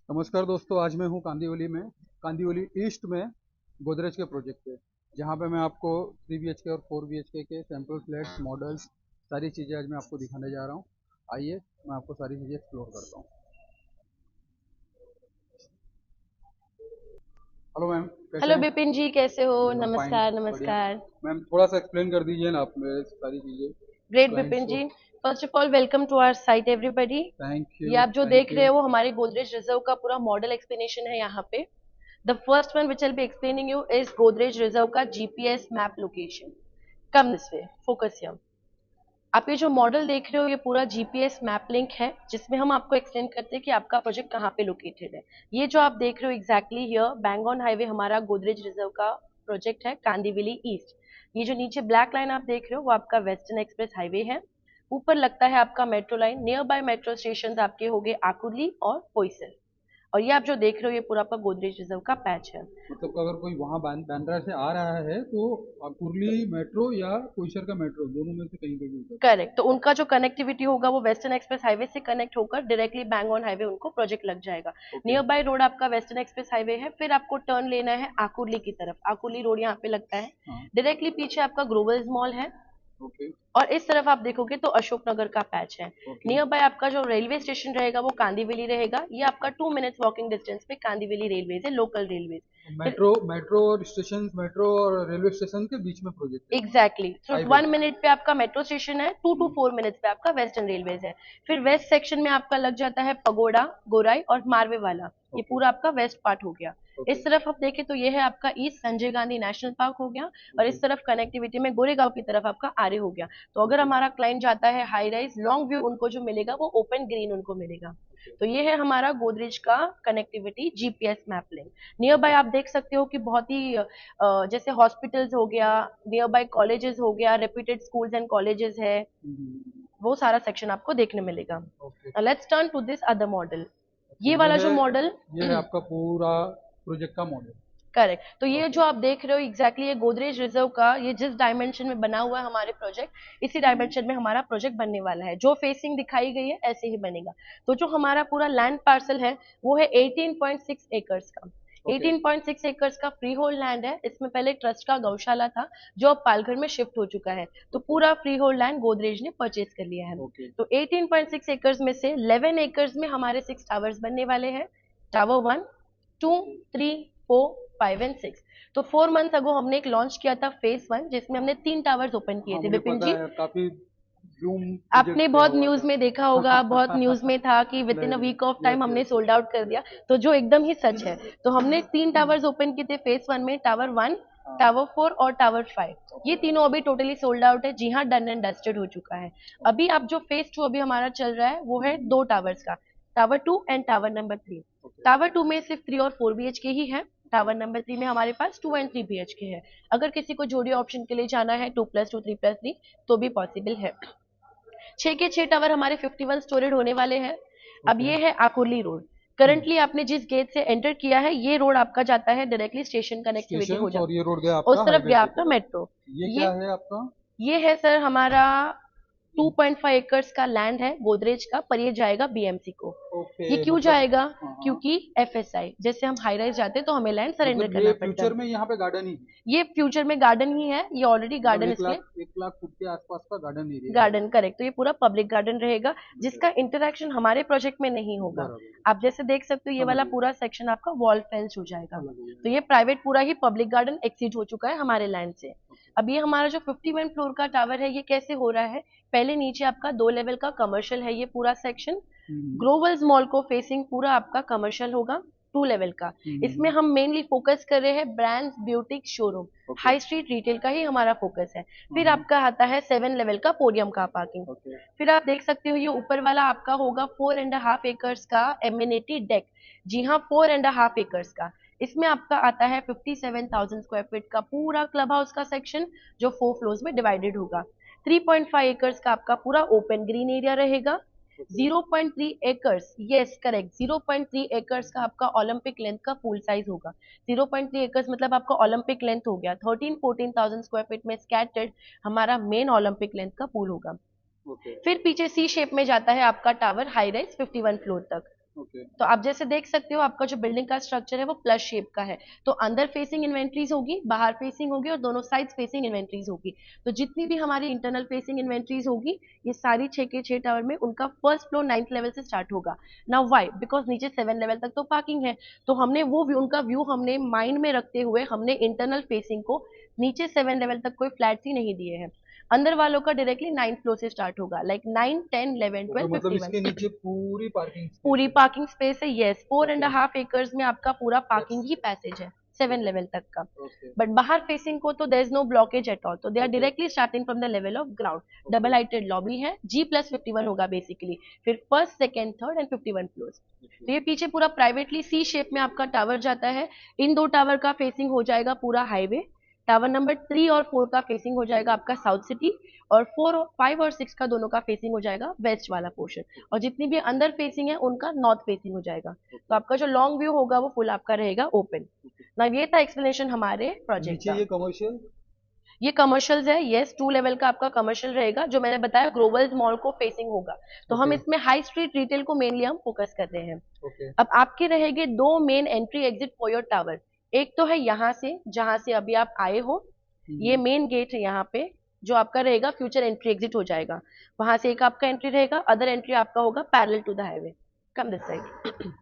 नमस्कार दोस्तों, आज मैं हूँ कांदिवली ईस्ट में गोदरेज के प्रोजेक्ट पे, जहाँ पे मैं आपको 3 BHK और 4 BHK के सैम्पल फ्लैट्स मॉडल्स सारी चीज़ें आज मैं आपको दिखाने जा रहा हूँ। आइए मैं आपको सारी चीज़ें एक्सप्लोर करता हूँ। हेलो मैम, कैसे हेलो हैं? बिपिन जी, कैसे हो? मैं फाइन, नमस्कार बढ़िया। नमस्कार। मैम थोड़ा सा एक्सप्लेन कर दीजिए ना आप मेरे सारी चीज़ें ग्रेट क्लाइंट्स बिपिन को। जी। First of all welcome to our site everybody. Thank ये यू, आप जो थैंक देख रहे यू। हो वो हमारे गोदरेज रिजर्व का पूरा मॉडल एक्सप्लेनेशन है यहाँ पे। The first one which will be explaining you is Godrej reserve का GPS map location. Come this way, focus here. आप ये जो मॉडल देख रहे हो ये पूरा जीपीएस मैप लिंक है, जिसमें हम आपको एक्सप्लेन करते हैं कि आपका प्रोजेक्ट कहाँ पे लोकेटेड है। ये जो आप देख रहे हो exactly here bang on highway हमारा गोदरेज रिजर्व का प्रोजेक्ट है, कांदिवली ईस्ट। ये जो नीचे ब्लैक लाइन आप देख रहे हो वो आपका वेस्टर्न एक्सप्रेस हाईवे है। ऊपर लगता है आपका metro line, near by metro station आपके हो गए आकुर्ली और पोईसर। और ये आप जो देख रहे हो ये पूरा आपका गोदरेज रिजर्व का पैच है। मतलब कि अगर कोई वहाँ बांद्रा से आ रहा है तो कुर्ली मेट्रो या कोइसर का मेट्रो दोनों में से कहीं पे भी उतर सकता करेक्ट, तो उनका जो कनेक्टिविटी होगा वो वेस्टर्न एक्सप्रेस हाईवे से कनेक्ट होकर डायरेक्टली बैंग ऑन हाईवे उनको प्रोजेक्ट लग जाएगा। है। ओके। नियर बाय रोड आपका वेस्टर्न एक्सप्रेस हाईवे है, फिर आपको टर्न लेना है आकुर्ली की तरफ। आकुर्ली रोड यहाँ पे लगता है। हाँ। डायरेक्टली पीछे आपका ग्लोबल्स मॉल है। ओके। और इस तरफ आप देखोगे तो अशोकनगर का पैच है। ओके। नियर बाय आपका जो रेलवे स्टेशन रहेगा वो कांदीवली रहेगा। ये आपका 2 मिनट्स वॉकिंग डिस्टेंस पे कांदीवली रेलवेज है, लोकल रेलवेज। फिर मेट्रो और रेलवे स्टेशन के बीच में प्रोजेक्ट है हमारा। एग्जैक्टली सिर्फ हाईवे। 1 मिनट पे आपका मेट्रो स्टेशन है, 2 to 4 मिनट्स पे आपका वेस्टर्न रेलवेज है। फिर वेस्ट सेक्शन में आपका लग जाता है पगोड़ा, गोराई और मारवे वाला। ये ओके। पूरा आपका वेस्ट पार्ट हो गया। ओके। इस तरफ आप देखें तो ये है आपका east Sanjay Gandhi national park हो गया। और ओके। इस तरफ कनेक्टिविटी में गोरेगांव की तरफ आपका आरे हो गया। तो अगर ओके। हमारा क्लाइंट जाता है हाई राइज लॉन्ग व्यू, उनको जो मिलेगा वो ओपन ग्रीन उनको मिलेगा। ओके। तो ये है हमारा गोदरेज का connectivity GPS map link. Near by okay. आप देख सकते हो कि बहुत ही जैसे हॉस्पिटल्स हो गया, नियर बाय कॉलेजेस हो गया, रेप्यूटेड स्कूल्स एंड कॉलेजेस है, हम्म। वो सारा सेक्शन आपको देखने मिलेगा। Okay. Let's turn to this other model. Okay. ये वाला जो मॉडल ये है आपका पूरा प्रोजेक्ट का मॉडल। करेक्ट, तो ये जो ओके। आप देख रहे हो एग्जैक्टली ये गोदरेज रिजर्व का, ये जिस डायमेंशन में बना हुआ है हमारे प्रोजेक्ट, इसी हम्म। डायमेंशन में हमारा प्रोजेक्ट बनने वाला है। जो फेसिंग दिखाई गई है ऐसे ही बनेगा। तो जो हमारा पूरा लैंड पार्सल है वो है 18.6 एकर्स का। ओके। 18.6 एकर्स का फ्री होल्ड लैंड है। इसमें पहले ट्रस्ट का गौशाला था जो अब पालघर में शिफ्ट हो चुका है। तो ओके। पूरा फ्री होल्ड लैंड गोदरेज ने परचेज कर लिया है। ओके। तो 18.6 एकर्स में से 11 एकर्स में हमारे 6 टावर्स बनने वाले हैं। Tower 1, 2, okay. 3, 4, 5 एंड 6। तो 4 मंथ अगो हमने एक लॉन्च किया था फेज 1, जिसमें हमने 3 टावर्स ओपन किए हाँ, थे मुझे बिपिन पता जी। है, काफी जूम आपने प्रोजेक्ट किया बहुत हुआ न्यूज था। में देखा होगा, बहुत न्यूज में था कि विद इन नहीं अ नहीं। वीक ऑफ यस टाइम हमने यस सोल्ड यस। आउट कर दिया। Yes yes. तो जो एकदम ही सच है। तो हमने 3 टावर्स ओपन किए थे फेज 1 में, टावर 1, हाँ। टावर 4 और टावर 5। ये ओके। तीनों अभी टोटली सोल्ड आउट है, जी हाँ, डन एंड डस्टेड हो चुका है। ओके। अभी आप जो फेज 2 अभी हमारा चल रहा है वो है हम्म। 2 टावर्स का, tower 2 and tower number 3। Okay. Tower 2 में सिर्फ 3 और 4 BHK ही है। टावर नंबर 3 में हमारे पास 2 एंड 3 BHK है। अगर किसी को जोड़ी ऑप्शन के लिए जाना है 2+2 3+3 तो भी पॉसिबल है। 6 के 6 टावर हमारे 51 स्टोरेड होने वाले हैं। अब ओके। ये है आकुर्ली रोड। हम्म। करंटली आपने जिस गेट से एंटर किया है ये रोड आपका जाता है डायरेक्टली स्टेशन, कनेक्टिविटी स्टेशन हो और ये जाती रोड गया है। आपका उस तरफ हाईवे गया की आपका तरफ। मेट्रो। ये ये क्या है आपका? ये है सर हमारा 2.5 एकर्स का लैंड है गोदरेज का, पर ये जाएगा बीएमसी को। ओके, ये क्यों मतलब। जाएगा? हाँ हाँ। क्योंकि एफएसआई, जैसे हम हाई राइज जाते हैं तो हमें लैंड सरेंडर मतलब ये करना पड़ता है। फ्यूचर में यहाँ पे गार्डन ही है? ये फ्यूचर में गार्डन ही है, ये ऑलरेडी मतलब गार्डन एक इसलिए। लाख 1 लाख फुट के आसपास का गार्डन एरिया है गार्डन ये। करेक्ट, तो ये पूरा पब्लिक गार्डन रहेगा ओके। जिसका इंटरेक्शन हमारे प्रोजेक्ट में नहीं होगा। बराबर। आप जैसे देख सकते हो ये समझ वाला गया। पूरा सेक्शन आपका वॉल फेंस हो जाएगा। अलग हो तो ये जाएगा। प्राइवेट पूरा ही पब्लिक गार्डन एक्सीड हो चुका है हमारे लैंड से। ओके। अब ये हमारा जो 51 फ्लोर का टावर है ये कैसे हो रहा है? पहले नीचे आपका 2 लेवल का कमर्शियल है ये पूरा सेक्शन। हम्म। ग्लोबल्स मॉल को फेसिंग पूरा आपका कमर्शियल होगा, 2 लेवल का। इसमें हम्म। हम मेनली फोकस कर रहे हैं brands, boutique, showroom, okay. High street retail का ही हमारा फोकस है। हाँ फिर हाँ। आपका आता है 7 लेवल का पोडियम का पार्किंग। ओके। फिर आप देख सकते हो ये ऊपर वाला आपका होगा 4.5 एकर्स का एम्यूनिटी डेक। जी हाँ, 4.5 एकर्स का। इसमें आपका आता है 57,000 स्क्वायर फीट का पूरा क्लब हाउस का सेक्शन, जो 4 फ्लोर्स में डिवाइडेड होगा। 3.5 एकर्स का आपका पूरा ओपन ग्रीन एरिया रहेगा। Okay. 0.3 acres, yes correct, 0.3 acres का आपका ओलंपिक लेंथ का पूल साइज होगा। 0.3 एकर्स मतलब आपका ओलंपिक लेंथ हो गया। 13-14,000 स्क्वायर फीट में स्कैटर्ड हमारा मेन ओलंपिक लेंथ का पूल होगा। ओके। फिर पीछे सी शेप में जाता है आपका टावर हाई राइज 51 फ्लोर तक। ओके। तो आप जैसे देख सकते हो आपका जो बिल्डिंग का स्ट्रक्चर है वो प्लस शेप का है। तो अंदर फेसिंग इन्वेंट्रीज होगी, बाहर फेसिंग होगी और दोनों साइड फेसिंग इन्वेंट्रीज होगी। तो जितनी भी हमारी इंटरनल फेसिंग इन्वेंट्रीज होगी ये सारी 6 के 6 टावर में उनका फर्स्ट फ्लोर 9th लेवल से स्टार्ट होगा। Now why? बिकॉज नीचे 7 लेवल तक तो पार्किंग है। तो हमने वो व्यू, उनका व्यू हमने माइंड में रखते हुए हमने इंटरनल फेसिंग को नीचे 7 लेवल तक कोई फ्लैट्स ही नहीं दिए हैं। अंदर वालों का डायरेक्टली 9th फ्लोर से स्टार्ट होगा, लाइक 9, 10, 11, ओके, 12, मतलब 51। इसके नीचे पूरी पार्किंग स्पेस पूरी है। पार्किंग स्पेस है, yes. Four and okay. Half acres में आपका पूरा पार्किंग दैट्स ही पैसेज है 7 ओके। लेवल तक का। ओके। बट बाहर फेसिंग को तो there is no blockage at all, तो they are okay. Directly starting from the level of ground. Okay. Double heighted lobby है, G+51 होगा बेसिकली, फिर first, second, third and 51 floors. Okay. तो ये पीछे पूरा प्राइवेटली सी शेप में आपका टावर जाता है। इन दो टावर का फेसिंग हो जाएगा पूरा हाईवे। टावर नंबर 3 और 4 का फेसिंग हो जाएगा आपका साउथ सिटी, और 4, 5 और 6 का दोनों का फेसिंग हो जाएगा वेस्ट वाला पोर्शन। और जितनी भी अंदर फेसिंग है उनका नॉर्थ फेसिंग हो जाएगा। तो ओके। आपका जो लॉन्ग व्यू होगा वो फुल आपका रहेगा ओपन। ना ये था एक्सप्लेनेशन हमारे प्रोजेक्ट नीचे का। ये कमर्शियल। ये कमर्शियल्स है, यस। 2 लेवल का आपका कमर्शियल रहेगा, जो मैंने बताया ग्लोबल मॉल को फेसिंग होगा। तो हम ओके। इसमें हाई स्ट्रीट रिटेल को मेनली हम फोकस कर रहे हैं। ओके। अब आपके रहेंगे दो main entry exit for your tower. एक तो है यहाँ से, जहां से अभी आप आए हो, ये मेन गेट है यहाँ पे, जो आपका रहेगा फ्यूचर एंट्री एग्जिट हो जाएगा। वहां से एक आपका एंट्री रहेगा, अदर एंट्री आपका होगा parallel to the highway, come this side.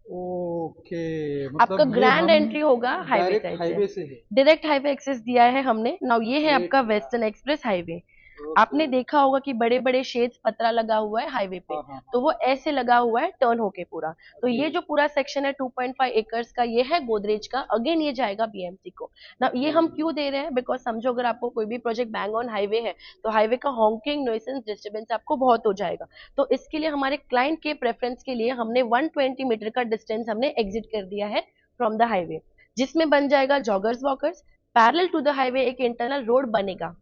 Okay, आपका मतलब ये ग्रैंड हम एंट्री होगा हाईवे डायरेक्ट साइड से। हाईवे से है। डायरेक्ट हाईवे एक्सेस दिया है हमने। नाउ ये है ग्रेट आपका यार। Western express highway. ओके। आपने देखा होगा कि बड़े बड़े शेड्स पतरा लगा हुआ है हाईवे पे, हाँ हाँ तो हाँ। वो ऐसे लगा हुआ है टर्न होके पूरा। तो ओके। ये जो पूरा सेक्शन है 2.5 एकर्स का, ये है गोदरेज का। अगेन ये जाएगा बीएमसी को ना। ये ओके। हम क्यों दे रहे हैं? बिकॉज समझो अगर आपको कोई भी प्रोजेक्ट बैंग ऑन हाईवे है तो हाईवे का हॉन्किंग नॉइसेंस डिस्टर्बेंस आपको बहुत हो जाएगा। तो इसके लिए हमारे क्लाइंट के प्रेफरेंस के लिए हमने 120 मीटर का डिस्टेंस हमने एग्जिट कर दिया है फ्रॉम द हाईवे, जिसमें बन जाएगा joggers walkers. Parallel to the highway एक इंटरनल रोड बनेगा,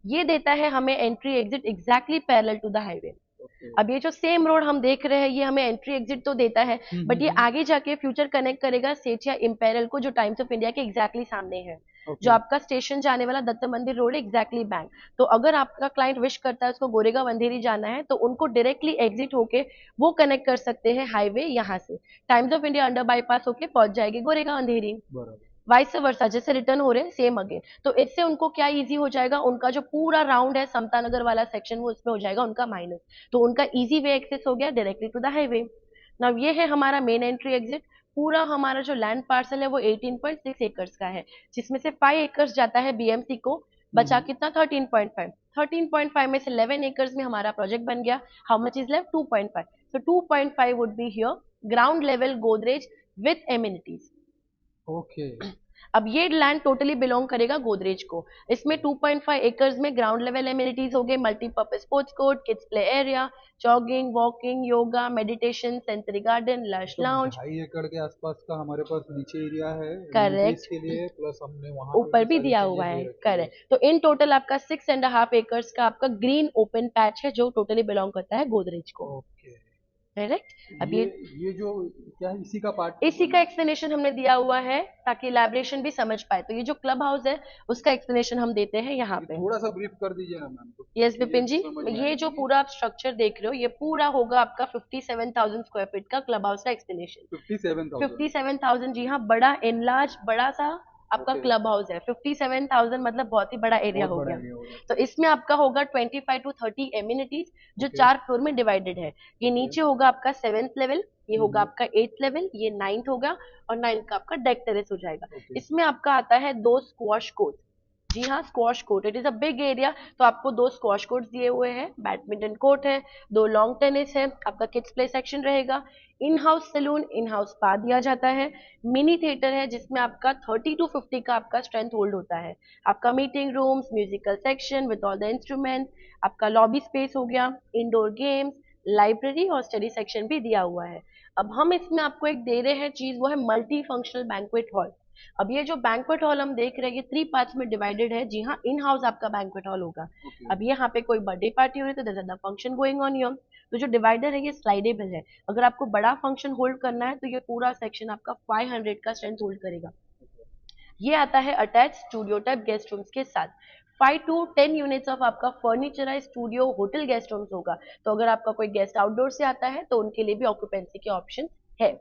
ये देता है हमें entry exit exactly parallel to the highway. Okay. अब ये जो सेम रोड हम देख रहे हैं ये हमें एंट्री एग्जिट तो देता है, बट ये आगे जाके फ्यूचर कनेक्ट करेगा सेठिया इंपेरल को, जो टाइम्स ऑफ इंडिया के एग्जैक्टली सामने है। जो ओके। आपका स्टेशन जाने वाला दत्त मंदिर रोड है एग्जैक्टली बैंक। तो अगर आपका क्लाइंट विश करता है उसको गोरेगांव अंधेरी जाना है तो उनको डायरेक्टली एग्जिट होके वो कनेक्ट कर सकते हैं हाईवे। यहाँ से times of India under bypass होके पहुंच जाएगी गोरेगांव अंधेरी। बराबर। वाइस वर्सा, जैसे रिटर्न हो रहे हैं सेम अगेन। तो इससे उनको क्या इजी हो जाएगा, उनका जो पूरा राउंड है समता नगर वाला सेक्शन वो उसमें हो जाएगा उनका माइनस। तो उनका इजी वे एक्सेस हो गया directly to the highway. Now ये है हमारा मेन एंट्री एग्जिट। पूरा हमारा जो लैंड पार्सल है वो 18.6 एकर्स का है, जिसमें से 5 एकर्स जाता है बीएमसी को। बचा कितना? 13.5। 13.5 में से 11 एकर्स में हमारा प्रोजेक्ट बन गया। How much is left? 2.5। So 2.5 would be here ground level Godrej with amenities. Okay. अब ये लैंड टोटली बिलोंग करेगा गोदरेज को। इसमें 2.5 एकर्स में ग्राउंड लेवल एमिनिटीज हो गए, multipurpose sports court, kids play area, jogging, walking, yoga, meditation, sensory garden, lush मतलब lounge. 2.5 एकड़ के आसपास का हमारे पास नीचे एरिया है एमिनिटीज करेक्ट। के लिए, प्लस हमने वहां पे ऊपर भी भी सारी दिया चीजें हुआ है, दे रखी है। करेक्ट। तो इन टोटल आपका 6.5 एकर्स का आपका ग्रीन ओपन पैच है जो टोटली बिलोंग करता है गोदरेज को। ओके। करेक्ट। अब ये ये ये जो क्या है, इसी का पार्ट इसी बन। का एक्सप्लेनेशन हमने दिया हुआ है ताकि इलेबरेशन भी समझ पाए। तो ये जो क्लब हाउस है उसका एक्सप्लेनेशन हम देते हैं यहाँ ये पे। थोड़ा सा ब्रीफ कर दीजिए ना मैम, तो यस चीजें विपिन जी, समझ में ये जो आएंगी। पूरा आप स्ट्रक्चर देख रहे हो ये पूरा होगा आपका 57,000 स्क्वायर फीट का क्लब हाउस का एक्सप्लेनेशन। 57,000। 57,000, जी हाँ, बड़ा एनलार्ज बड़ा सा आपका ओके। क्लब हाउस है। 57,000 मतलब बहुत ही बड़ा एरिया बहुत हो बड़ा गया। एरिया होगा। तो इसमें आपका होगा 25 टू 30 एमिनिटीज, जो ओके। 4 फ्लोर में डिवाइडेड है। ये ओके। नीचे होगा आपका 7th लेवल, ये होगा हम्म। आपका 8th लेवल, ये 9th होगा, और 9th का आपका डेक टेरेस हो जाएगा। ओके। इसमें आपका आता है 2 स्क्वाश कोर्ट। जी हाँ, squash court, it is a big area. तो आपको 2 स्क्वाश कोर्ट दिए हुए हैं, बैडमिंटन कोर्ट है, 2 लॉन्ग टेनिस है, आपका किड्स प्ले सेक्शन रहेगा, in house salon, in house spa दिया जाता है, मिनी थिएटर है जिसमें आपका 30 टू 50 का आपका स्ट्रेंथ होल्ड होता है, आपका meeting rooms, musical section with all the instrument, आपका लॉबी स्पेस हो गया, इंडोर गेम्स, लाइब्रेरी और स्टडी सेक्शन भी दिया हुआ है। अब हम इसमें आपको एक दे रहे हैं चीज, वो है मल्टी फंक्शनल बैंक्वेट हॉल। अब ये जो बैंक्वेट हॉल हम देख रहे हैं ये 3 पार्ट्स में डिवाइडेड है। जी हाँ, इन हाउस आपका बैंक्वेट हॉल होगा। ओके। अब यहाँ पे कोई बर्थडे पार्टी हो रही है तो their function going on here. तो जो डिवाइडर है ये स्लाइडेबल है, अगर आपको बड़ा फंक्शन होल्ड करना है तो ये पूरा सेक्शन आपका 500 का स्ट्रेंथ होल्ड करेगा। ये आता है attach studio type guest rooms के साथ। 5 to 10 यूनिट्स ऑफ आपका फर्नीचराइज स्टूडियो होटल गेस्ट रूम्स होगा। तो अगर आपका कोई गेस्ट आउटडोर से आता है तो उनके लिए भी ऑक्यूपेंसी के ऑप्शन है।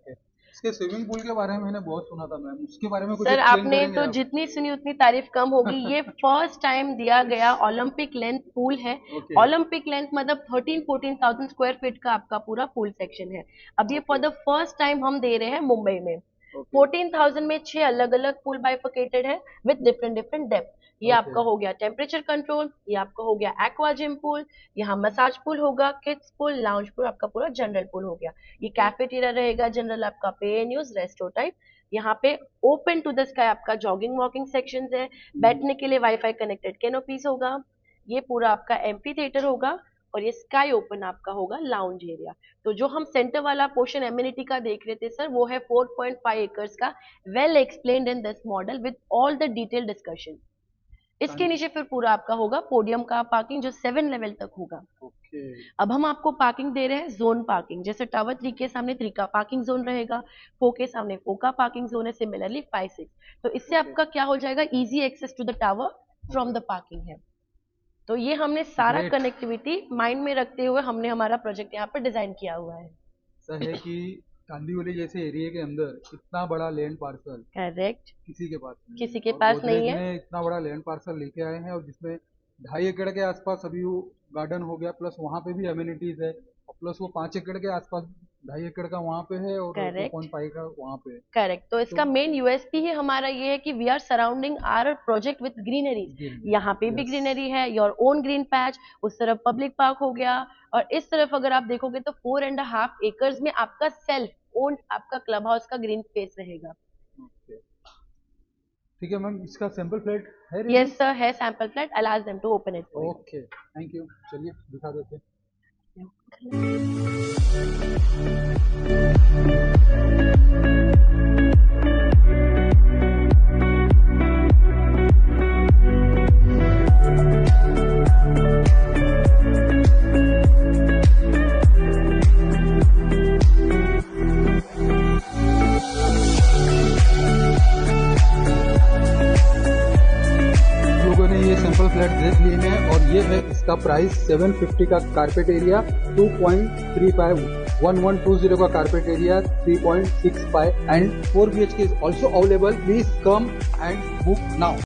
इसके स्विमिंग पूल के बारे में मैंने बहुत सुना था मैम, उसके बारे में कुछ सर एक्सप्लेन आपने करेंगे तो आप? जितनी सुनी उतनी तारीफ कम होगी। ये फर्स्ट टाइम दिया गया ओलंपिक लेंथ पूल है। ओके ओलंपिक लेंथ मतलब 13-14,000 स्क्वायर फीट का आपका पूरा पूल सेक्शन है। अब ये फॉर द फर्स्ट टाइम हम दे रहे हैं मुंबई में। 14,000 में 6 अलग अलग पूल बाइफर्केटेड है विद डिफरेंट डिफरेंट डेप्थ। ये आपका हो गया टेम्परेचर कंट्रोल, ये आपका हो गया एक्वा जिम पूल, यहाँ मसाज पूल होगा, किड्स पूल, लाउंज पूल, आपका पूरा जनरल पूल हो गया। ये कैफेटेरिया रहेगा जनरल आपका, पे एंड यूज रेस्टो टाइप। यहाँ पे ओपन टू द स्काई आपका जॉगिंग वॉकिंग सेक्शंस है। बैठने के लिए वाईफाई कनेक्टेड कैनोपीज होगा। ये पूरा आपका एम्फी थिएटर होगा और ये स्काई ओपन आपका होगा लाउंज एरिया। तो जो हम सेंटर वाला पोर्शन एमिनिटी का देख रहे थे सर, वो है 4.5 एकर्स का, well explained in this model with all the detail discussion. इसके नीचे फिर पूरा आपका होगा पोडियम का पार्किंग जो 7 लेवल तक होगा। अब हम आपको पार्किंग दे रहे हैं जोन पार्किंग। जैसे टावर 3 के सामने 3 का पार्किंग जोन रहेगा, 4 के सामने 4 का पार्किंग जोन है, सिमिलरली 5, 6। तो इससे आपका क्या हो जाएगा, easy access to the tower from the parking है। तो ये हमने सारा कनेक्टिविटी माइंड में रखते हुए हमने हमारा प्रोजेक्ट यहाँ पर डिजाइन किया हुआ है। सर है कि कांदिवली जैसे एरिया के अंदर इतना बड़ा लैंड पार्सल करेक्ट किसी के पास नहीं किसी के पास नहीं है। गोदरेज ने इतना बड़ा लैंड पार्सल लेके आए हैं और जिसमें 2.5 एकड़ के आसपास अभी वो गार्डन हो गया, प्लस वहाँ पे भी अम्यूनिटीज है, और प्लस वो 5 एकड़ के आसपास 2.5 एकड़ का वहाँ पे है और करेक्ट 2.5 का वहाँ पे है। करेक्ट। तो इसका मेन यूएसपी ही हमारा ये है कि we are surrounding our project with greenery. यहाँ पे भी ग्रीनरी है, योर ओन ग्रीन पैच, उस तरफ पब्लिक पार्क हो गया, और इस तरफ अगर आप देखोगे तो 4.5 एकर्स में आपका सेल्फ ओन आपका क्लब हाउस का ग्रीन स्पेस रहेगा। ठीक है मैम, इसका सैंपल फ्लैट है? यस सर, है sample flat. I ask them to open it. Okay, thank you. चलिए दिखा देते हैं। सैंपल फ्लैट देख लिए हैं और ये है इसका प्राइस 750 का कारपेट एरिया, 2.35 1120 का carpet area, 3.65 and 4 BHK is also available. Please come and book now.